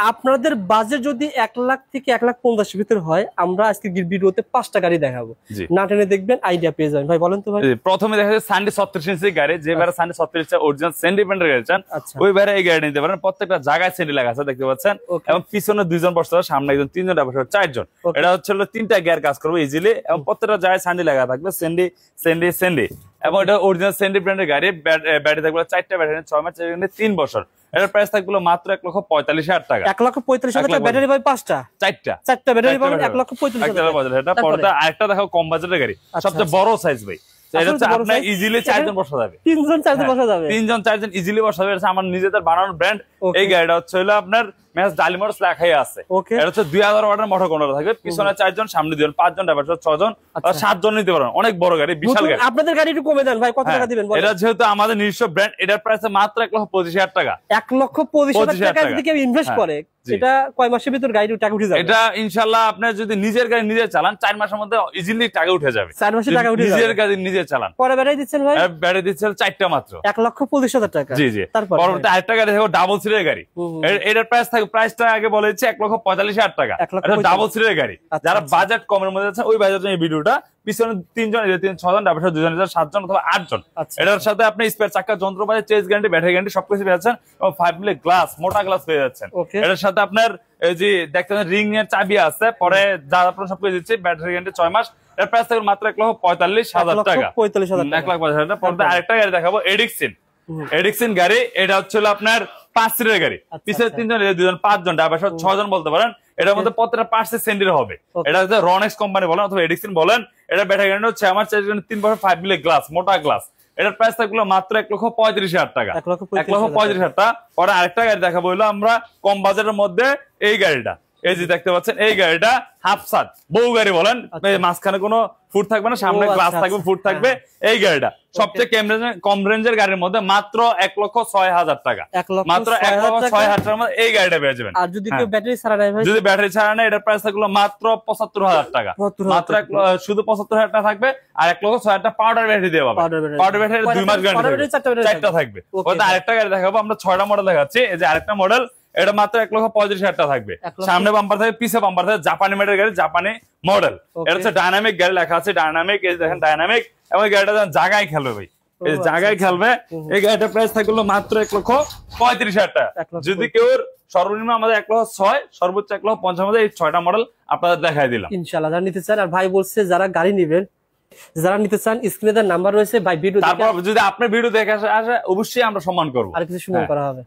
আপনাদের বাজেট যদি 1 লাখ থেকে 1,50,000 ভিতর হয়, আমরা আজকে ভিডিওতে 5টা গাড়ি দেখাবো, না টেনে দেখবেন, আইডিয়া পেয়ে যাবেন। ভাই বলেন তো ভাই। প্রথমে দেখা যাচ্ছে সানডে 36 ইঞ্চি গাড়ি, যে বারে সানডে 36 ইঞ্চি অরিজিনাল স্যান্ডি ব্র্যান্ডের গাড়ি চান, ওই বারে এই গাড়ি নিতে পারেন। প্রত্যেকটা জায়গায় স্যান্ডি লাগা আছে দেখতে পাচ্ছেন, এবং পিছনে 2 জন বসতে হবে, সামনে একজন, 3 জন বসতে হবে, 4 জন। এটা হচ্ছে 3টা গিয়ার কাজ করবে ইজিলি, এবং প্রত্যেকটা জায়গায় স্যান্ডি লাগা থাকবে, স্যান্ডি স্যান্ডি স্যান্ডি। এবং এটা অরিজিনাল স্যান্ডি ব্র্যান্ডের গাড়ি। ব্যাটারি থাকবে 4টা ব্যাটারি, 6 মাস 3 বছর। এটার প্রাইস থাকবে মাত্র 1,45,000 টাকা। 1,45,000 টাকা ব্যাটারি ভাই, 5টা 4টা ব্যাটারি পাবেন 1,45,000 টাকা। পরে আরেকটা দেখো কম বাজেটের গাড়ি, সবচেয়ে বড় সাইজ ভাই। এটা হচ্ছে আপনার ইজিলি 4 জন বসা যাবে, 3 জন 4 জন বসা যাবে, 3 জন 4 জন ইজিলি বসা যাবে। এটা আমার নিজেদের বানানোর ব্র্যান্ড। এই গাড়িটা হচ্ছে হলো আপনার ম্যাচ ডালিমোটস লেখাই আছে। এটা হচ্ছে 2000 ওয়াটের মোটর কন্ট্রোলার থাকবে, পিছনে 4 জন, সামনে 2 জন, 5 জন ড্রাইভার, 6 জন, 7 জন নিতে পারেন। অনেক বড় গাড়ি, বিশাল গাড়ি। আপনাদের গাড়ি একটু কমে দেন ভাই, কত টাকা দিবেন বলেন? এটা যেহেতু আমাদের নিজস্ব ব্র্যান্ড, এটার প্রাইস মাত্র 1,25,000 টাকা। 1,25,000 টাকা যদি কেউ ইনভেস্ট করে, এটা কয় মাসের ভিতর গাড়ি টাকা উঠে যাবে? এটা ইনশাআল্লাহ আপনার যদি নিজের গাড়ি নিজে চালান, 4 মাসের মধ্যে ইজিলি টাকা উঠে যাবে। 4 মাসে টাকা উঠে যাবে নিজের গাড়ি নিজে চালান। পরে ব্যাটারি দিচ্ছেন ভাই? ব্যাটারি দিচ্ছেন 4টা মাত্র, 1,25,000 টাকা। জি জি। পরবর্তী আরেকটা গাড়ি থাকবে ডাবল সিটের গাড়ি। এটার প্রাইস থাকবে, প্রাইসটা আগে বলে দিচ্ছি, 1,45,000 টাকা। এটা ডাবল সিটের গাড়ি। যারা বাজেট কমের মধ্যে আছে, ওই বাজেটের এই ভিডিওটা। পিছনে 3 জন, 6 জন, ড্রাইভার 2 জন, 7 জন অথবা 8 জন। এটার সাথে আপনি স্পেয়ার চাকা, যন্ত্রপাতি, চেঞ্জ গ্যারান্টি, ব্যাটারি গ্যারান্টি সবকিছু পেয়ে যাচ্ছেন, এবং 5 মিলি গ্লাস, মোটা গ্লাস পেয়ে যাচ্ছেন। এটার সাথে আপনার এই যে দেখতে রিং এর চাবি আছে, পরে যা আপনার সবকিছু দিচ্ছে, ব্যাটারি গ্যারান্টি 6 মাস। এর প্রাইস থাকবে মাত্র 1,45,000 টাকা। 1,45,000 টাকা। পরে আরেকটা গাড়ি দেখাবো, এডিক্সিন গাড়ি। এটা হচ্ছে আপনার 5 সিটের গাড়ি, পিছনে 3 জন, 2 জন, 5 জন, ড্রাইভার 6 জন বলতে পারেন। এটার মধ্যে প্রত্যেকটা পার্টস সেন্ডির হবে। এটা হচ্ছে রনেক্স কোম্পানি বলেন অথবা এডিক্সিন বলেন। এটা ব্যাটারি গ্যারান্টি হচ্ছে আমার 3 বছর, 5 মিলি গ্লাস, মোটা গ্লাস। এটার প্রাইস থাকলো মাত্র 1,35,000 টাকা। 1,35,000 টাকা। পরে আরেকটা গাড়ি দেখাবো, হলো আমরা কম বাজেটের মধ্যে এই গাড়িটা। এই যে দেখতে পাচ্ছেন, এই গাড়িটা হাফ সাত বউ গাড়ি বলেন, মাঝখানে কোনো ফুট থাকবে না, সামনে গ্লাস থাকবে, ফুট থাকবে। এই গাড়িটা সবচেয়ে কম রেঞ্জের গাড়ির মধ্যে মাত্র 1,06,000 টাকা। মাত্র 1,06,000 টাকার মধ্যে এই গাড়িটা পেয়ে যাবেন। আর যদি কেউ ব্যাটারি ছাড়া নেয় ভাই? যদি ব্যাটারি ছাড়া নেয়, এটার প্রাইস থাকলো মাত্র 75,000 টাকা। মাত্র শুধু 75,000 টাকা থাকবে। আর 1,06,000 টাকা পাউডার ব্যাটারি দিয়ে পাবেন। পাউডার ব্যাটারি 2 মাস গ্যারান্টি, 4টা থাকবে। ওটা আরেকটা গাড়ি দেখাবো, আমরা 6টা মডেল দেখাচ্ছি। এই যে আরেকটা মডেল, এটা মাত্র 1,35,000 টাকা থাকবে। সামনে বাম্পার থাকবে, পিছে বাম্পার থাকবে, জাপানি মেডের গাড়ি, জাপানি মডেল। এটা হচ্ছে ডাইনামিক গাড়ি, লেখা আছে ডাইনামিক। এই দেখেন ডাইনামিক, এবং এই গাড়িটা জায়গায় খেলবে ভাই, এই জায়গায় খেলবে। এই গাড়িটার প্রাইস থাকলো মাত্র 1,35,000 টাকা। যদি কেউ সর্বনিম্ন আমাদের 1,06,000, সর্বোচ্চ 1,50,000 মধ্যে এই 6টা মডেল আপনাদের দেখাই দিলাম ইনশাআল্লাহ। যারা নিতে চান, আর ভাই বলছে যারা গাড়ি নেবেন, যারা নিতে চান, স্ক্রিনে তার নাম্বার রয়েছে ভাই, ভিডিও। তারপর যদি আপনার ভিডিও দেখে আসে, অবশ্যই আমরা সম্মান করবো, আর কিছু সম্মান করা হবে।